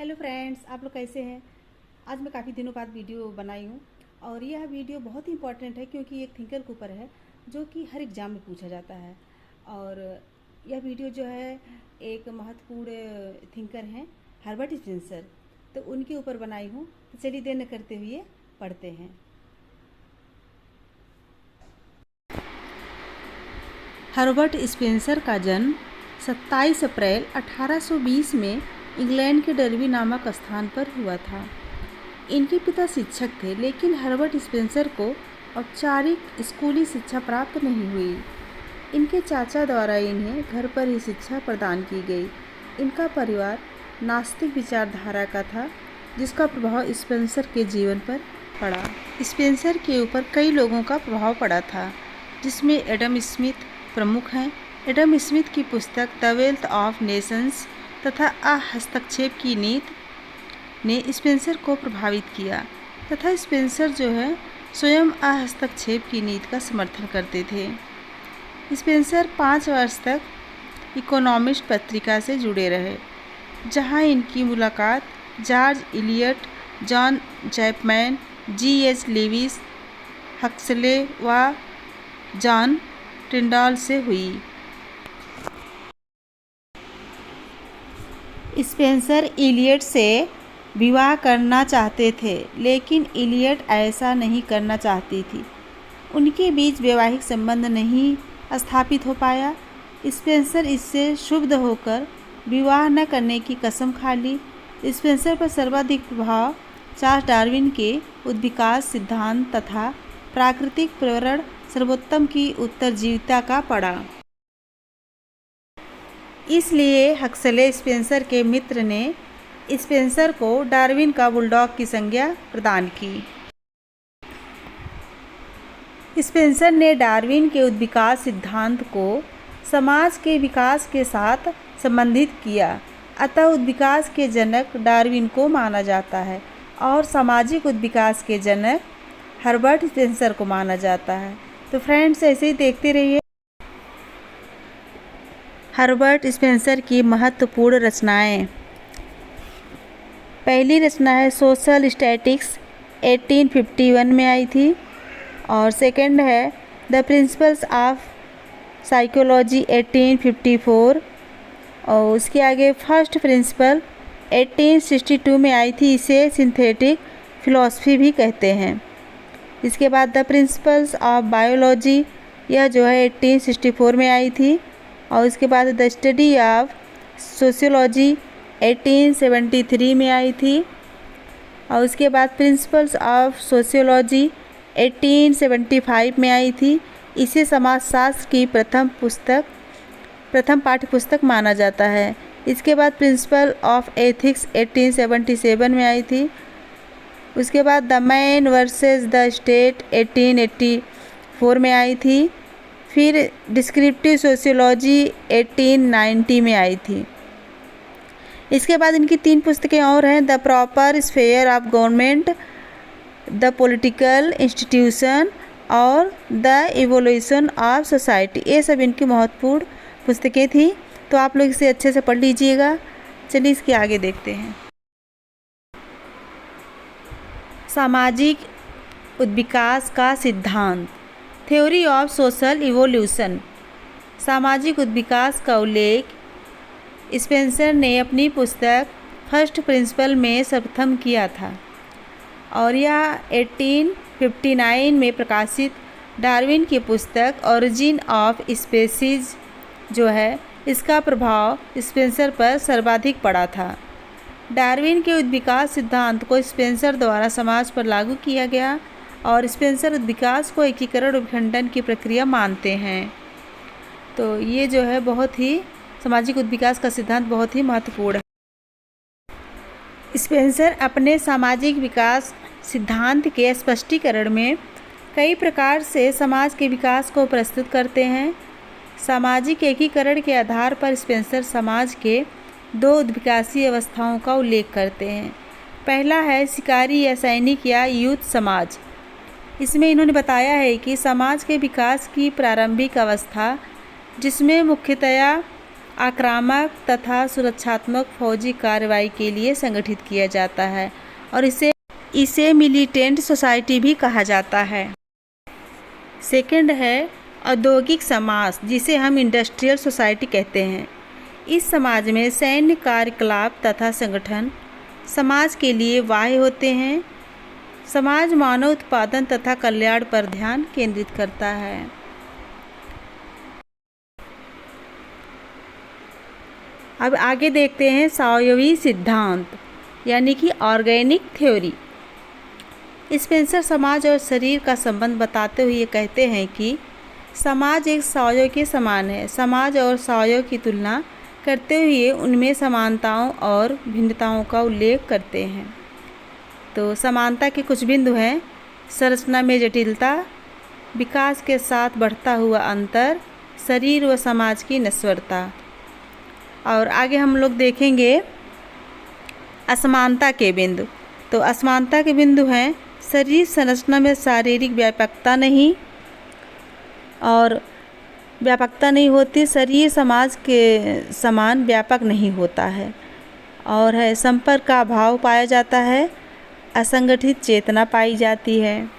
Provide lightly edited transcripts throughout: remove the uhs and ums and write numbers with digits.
Hello friends, आप लोग कैसे हैं। आज मैं काफ़ी दिनों बाद वीडियो बनाई हूँ और यह वीडियो बहुत ही इंपॉर्टेंट है क्योंकि एक थिंकर के ऊपर है जो कि हर एग्ज़ाम में पूछा जाता है। और यह वीडियो जो है एक महत्वपूर्ण थिंकर हैं हर्बर्ट स्पेंसर, तो उनके ऊपर बनाई हूँ। तो चलिए देर न करते हुए पढ़ते हैं। हर्बर्ट स्पेंसर का जन्म 27 अप्रैल 1820 में इंग्लैंड के डर्बी नामक स्थान पर हुआ था। इनके पिता शिक्षक थे, लेकिन हर्बर्ट स्पेंसर को औपचारिक स्कूली शिक्षा प्राप्त नहीं हुई। इनके चाचा द्वारा इन्हें घर पर ही शिक्षा प्रदान की गई। इनका परिवार नास्तिक विचारधारा का था, जिसका प्रभाव स्पेंसर के जीवन पर पड़ा। स्पेंसर के ऊपर कई लोगों का प्रभाव पड़ा था, जिसमें एडम स्मिथ प्रमुख हैं। एडम स्मिथ की पुस्तक द वेल्थ ऑफ नेशंस तथा हस्तक्षेप की नीति ने स्पेंसर को प्रभावित किया तथा स्पेंसर जो है स्वयं हस्तक्षेप की नीति का समर्थन करते थे। स्पेंसर 5 वर्ष तक इकोनॉमिस्ट पत्रिका से जुड़े रहे, जहां इनकी मुलाकात George Eliot, John Chapman, G.H. Lewes, Huxley व जॉन टिंडॉल से हुई। स्पेंसर इलियट से विवाह करना चाहते थे, लेकिन इलियट ऐसा नहीं करना चाहती थी। उनके बीच वैवाहिक संबंध नहीं स्थापित हो पाया। स्पेंसर इससे क्षुब्ध होकर विवाह न करने की कसम खा ली। स्पेंसर पर सर्वाधिक प्रभाव चार्ल्स डार्विन के उद्विकास सिद्धांत तथा प्राकृतिक प्रवरण सर्वोत्तम की उत्तरजीविता का पड़ा। इसलिए हक्सले स्पेंसर के मित्र ने स्पेंसर को डार्विन का बुलडॉग की संज्ञा प्रदान की। स्पेंसर ने डार्विन के उद्विकास सिद्धांत को समाज के विकास के साथ संबंधित किया। अतः उद्विकास के जनक डार्विन को माना जाता है और सामाजिक उद्विकास के जनक हर्बर्ट स्पेंसर को माना जाता है। तो फ्रेंड्स, ऐसे ही देखते रहिए। हर्बर्ट स्पेंसर की महत्वपूर्ण रचनाएं। पहली रचना है सोशल स्टैटिक्स, 1851 में आई थी। और सेकंड है द प्रिंसिपल्स ऑफ साइकोलॉजी, 1854। और उसके आगे फर्स्ट प्रिंसिपल 1862 में आई थी। इसे सिंथेटिक फिलॉसफी भी कहते हैं। इसके बाद द प्रिंसिपल्स ऑफ बायोलॉजी, यह जो है 1864 में आई थी। और उसके बाद द स्टडी ऑफ सोशियोलॉजी 1873 में आई थी। और उसके बाद प्रिंसिपल्स ऑफ सोशियोलॉजी 1875 में आई थी। इसे समाजशास्त्र की प्रथम पाठ्य पुस्तक माना जाता है। इसके बाद प्रिंसिपल ऑफ एथिक्स 1877 में आई थी। उसके बाद the man versus the state 1884 में आई थी। फिर डिस्क्रिप्टिव सोशियोलॉजी 1890 में आई थी। इसके बाद इनकी 3 पुस्तकें और हैं, the proper sphere of government, the political institution और द इवोल्यूशन ऑफ सोसाइटी। ये सब इनकी महत्वपूर्ण पुस्तकें थी। तो आप लोग इसे अच्छे से पढ़ लीजिएगा। चलिए इसके आगे देखते हैं। सामाजिक उद्विकास का सिद्धांत, थ्योरी ऑफ सोशल इवोल्यूशन। सामाजिक उद्विकास का उल्लेख स्पेंसर ने अपनी पुस्तक फर्स्ट प्रिंसिपल में सर्वप्रथम किया था और यह 1859 में प्रकाशित डार्विन की पुस्तक ओरिजिन ऑफ स्पीसीज जो है, इसका प्रभाव स्पेंसर पर सर्वाधिक पड़ा था। डार्विन के उद्विकास सिद्धांत को स्पेंसर द्वारा समाज पर लागू किया गया और स्पेंसर उद्विकास को एकीकरण विखंडन की प्रक्रिया मानते हैं। तो ये जो है बहुत ही सामाजिक उद्विकास का सिद्धांत बहुत ही महत्वपूर्ण है। स्पेंसर अपने सामाजिक विकास सिद्धांत के स्पष्टीकरण में कई प्रकार से समाज के विकास को प्रस्तुत करते हैं। सामाजिक एकीकरण के आधार पर स्पेंसर समाज के 2 उद्विकासीय अवस्थाओं का उल्लेख करते हैं। पहला है शिकारी या सैनिक या यूथ समाज। इसमें इन्होंने बताया है कि समाज के विकास की प्रारंभिक अवस्था, जिसमें मुख्यतया आक्रामक तथा सुरक्षात्मक फौजी कार्रवाई के लिए संगठित किया जाता है और इसे मिलिटेंट सोसाइटी भी कहा जाता है। सेकंड है औद्योगिक समाज, जिसे हम इंडस्ट्रियल सोसाइटी कहते हैं। इस समाज में सैन्य कार्यकलाप तथा संगठन समाज के लिए बाह्य होते हैं। समाज मानव उत्पादन तथा कल्याण पर ध्यान केंद्रित करता है। अब आगे देखते हैं सावयवी सिद्धांत यानी कि ऑर्गेनिक थ्योरी। स्पेंसर समाज और शरीर का संबंध बताते हुए कहते हैं कि समाज एक सावयव के समान है। समाज और सावयव की तुलना करते हुए उनमें समानताओं और भिन्नताओं का उल्लेख करते हैं। तो समानता के कुछ बिंदु हैं: संरचना में जटिलता, विकास के साथ बढ़ता हुआ अंतर, शरीर व समाज की नश्वरता। और आगे हम लोग देखेंगे असमानता के बिंदु। तो असमानता के बिंदु हैं शरीर संरचना में शारीरिक व्यापकता नहीं होती, शरीर समाज के समान व्यापक नहीं होता है, और है संपर्क का अभाव पाया जाता है, असंगठित चेतना पाई जाती है।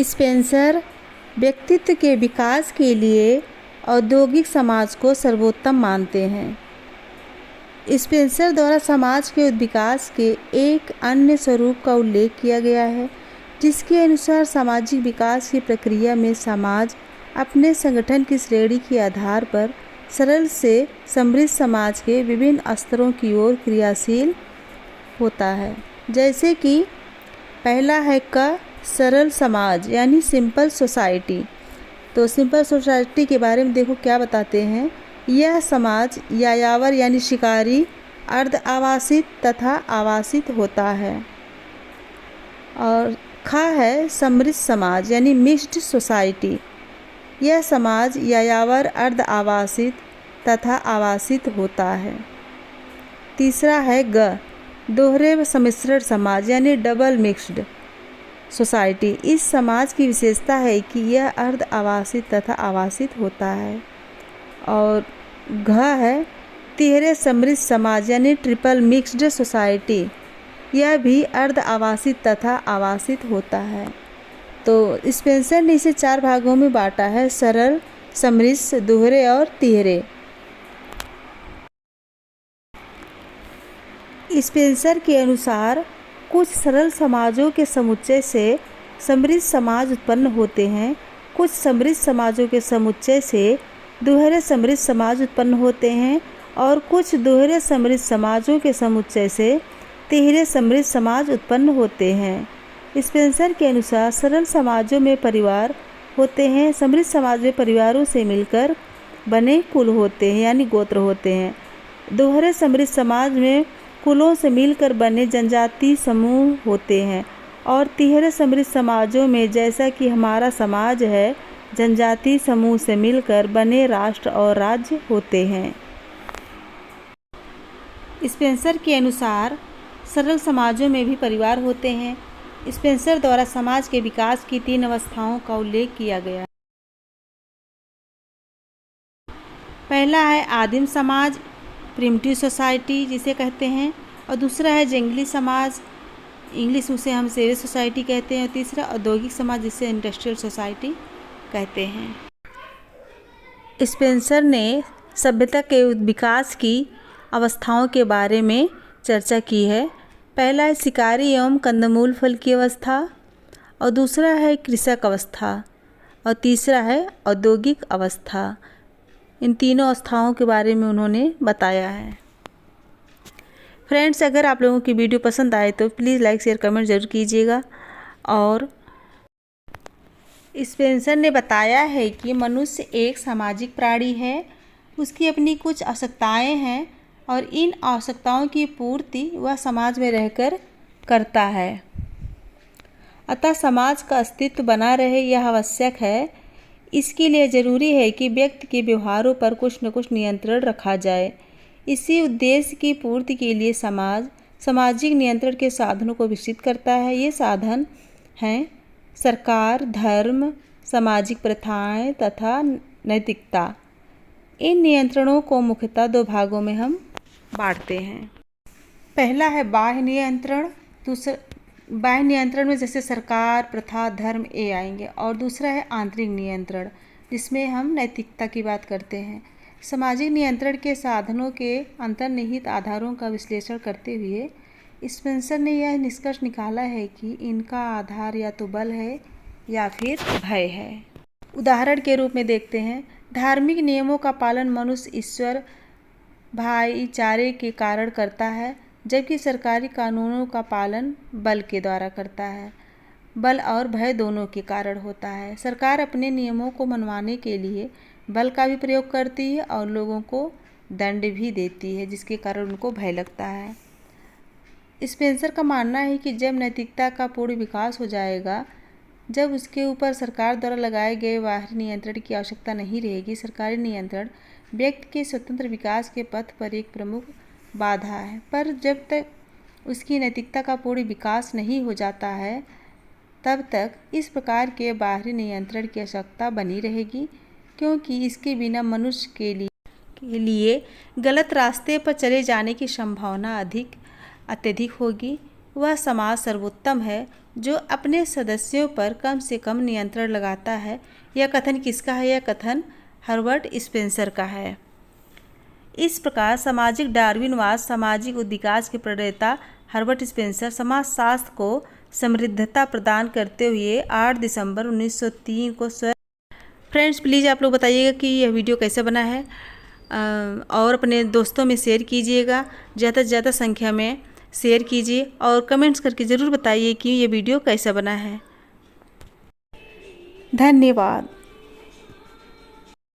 स्पेंसर व्यक्तित्व के विकास के लिए औद्योगिक समाज को सर्वोत्तम मानते हैं। स्पेंसर द्वारा समाज के विकास के एक अन्य स्वरूप का उल्लेख किया गया है, जिसके अनुसार सामाजिक विकास की प्रक्रिया में समाज अपने संगठन की श्रेणी के आधार पर सरल से समृद्ध समाज के विभिन्न स्तरों की ओर क्रियाशील होता है। जैसे कि पहला है सरल समाज यानी सिंपल सोसाइटी। तो सिंपल सोसाइटी के बारे में देखो क्या बताते हैं। यह समाज यायावर यानी शिकारी, अर्ध आवासित तथा आवासित होता है। और है समृद्ध समाज यानी मिक्स्ड सोसाइटी। यह समाज यायावर, अर्ध आवासित तथा आवासित होता है। तीसरा है दोहरे व सम्मिश्रण समाज यानी डबल मिक्स्ड सोसाइटी। इस समाज की विशेषता है कि यह अर्ध आवासित तथा आवासित होता है। और है तिहरे समृद्ध समाज यानी ट्रिपल मिक्स्ड सोसाइटी। यह भी अर्ध आवासित तथा आवासित होता है। तो स्पेंसर ने इसे 4 भागों में बांटा है: सरल, समृद्ध, दोहरे और तिहरे। स्पेंसर के अनुसार कुछ सरल समाजों के समुच्चय से समृद्ध समाज उत्पन्न होते हैं, कुछ समृद्ध समाजों के समुच्चय से दोहरे समृद्ध समाज उत्पन्न होते हैं, और कुछ दोहरे समृद्ध समाजों के समुच्चय से तिहरे समृद्ध समाज उत्पन्न होते हैं। स्पेंसर के अनुसार सरल समाजों में परिवार होते हैं, समृद्ध समाज में परिवारों से मिलकर बने कुल होते हैं यानी गोत्र होते हैं। दोहरे समृद्ध समाज में कुलों से मिलकर बने जनजाति समूह होते हैं, और तिहरे समृद्ध समाजों में, जैसा कि हमारा समाज है, जनजाति समूह से मिलकर बने राष्ट्र और राज्य होते हैं। स्पेंसर के अनुसार सरल समाजों में भी परिवार होते हैं। स्पेंसर द्वारा समाज के विकास की 3 अवस्थाओं का उल्लेख किया गया। पहला है आदिम समाज, प्रिमिटिव सोसाइटी जिसे कहते हैं, और दूसरा है जंगली समाज, इंग्लिश उसे हम सेवेज सोसाइटी कहते हैं, और तीसरा औद्योगिक समाज जिसे इंडस्ट्रियल सोसाइटी कहते हैं। स्पेंसर ने सभ्यता के विकास की अवस्थाओं के बारे में चर्चा की है। पहला है शिकारी एवं कंदमूल फल की अवस्था, और दूसरा है कृषक अवस्था, और तीसरा है औद्योगिक अवस्था। इन तीनों अवस्थाओं के बारे में उन्होंने बताया है। फ्रेंड्स, अगर आप लोगों की वीडियो पसंद आए तो प्लीज़ लाइक, शेयर, कमेंट ज़रूर कीजिएगा। और स्पेंसर ने बताया है कि मनुष्य एक सामाजिक प्राणी है, उसकी अपनी कुछ आवश्यकताएं हैं, और इन आवश्यकताओं की पूर्ति वह समाज में रहकर करता है। अतः समाज का अस्तित्व बना रहे यह आवश्यक है। इसके लिए ज़रूरी है कि व्यक्ति के व्यवहारों पर कुछ न कुछ नियंत्रण रखा जाए। इसी उद्देश्य की पूर्ति के लिए समाज सामाजिक नियंत्रण के साधनों को विकसित करता है। ये साधन हैं सरकार, धर्म, सामाजिक प्रथाएं तथा नैतिकता। इन नियंत्रणों को मुख्यतः दो भागों में हम बांटते हैं। पहला है बाह्य नियंत्रण। बाह्य नियंत्रण में जैसे सरकार, प्रथा, धर्म ये आएंगे। और दूसरा है आंतरिक नियंत्रण, जिसमें हम नैतिकता की बात करते हैं। सामाजिक नियंत्रण के साधनों के अंतर्निहित आधारों का विश्लेषण करते हुए स्पेंसर ने यह निष्कर्ष निकाला है कि इनका आधार या तो बल है या फिर भय है। उदाहरण के रूप में देखते हैं, धार्मिक नियमों का पालन मनुष्य, ईश्वर, भाईचारे के कारण करता है, जबकि सरकारी कानूनों का पालन बल के द्वारा करता है। बल और भय दोनों के कारण होता है। सरकार अपने नियमों को मनवाने के लिए बल का भी प्रयोग करती है और लोगों को दंड भी देती है, जिसके कारण उनको भय लगता है। स्पेंसर का मानना है कि जब नैतिकता का पूर्ण विकास हो जाएगा, जब उसके ऊपर सरकार द्वारा लगाए गए बाहरी नियंत्रण की आवश्यकता नहीं रहेगी। सरकारी नियंत्रण व्यक्ति के स्वतंत्र विकास के पथ पर एक प्रमुख बाधा है, पर जब तक उसकी नैतिकता का पूर्ण विकास नहीं हो जाता है, तब तक इस प्रकार के बाहरी नियंत्रण की आवश्यकता बनी रहेगी, क्योंकि इसके बिना मनुष्य के लिए गलत रास्ते पर चले जाने की संभावना अत्यधिक होगी। वह समाज सर्वोत्तम है जो अपने सदस्यों पर कम से कम नियंत्रण लगाता है। यह कथन किसका है? यह कथन हर्बर्ट स्पेंसर का है। इस प्रकार सामाजिक डार्विनवाद, सामाजिक विकास के प्रणेता हर्बर्ट स्पेंसर समाजशास्त्र को समृद्धता प्रदान करते हुए 8 दिसंबर 1903 को फ्रेंड्स, प्लीज़ आप लोग बताइएगा कि यह वीडियो कैसा बना है और अपने दोस्तों में शेयर कीजिएगा। ज़्यादा से ज़्यादा संख्या में शेयर कीजिए और कमेंट्स करके ज़रूर बताइए कि ये वीडियो कैसा बना है। धन्यवाद।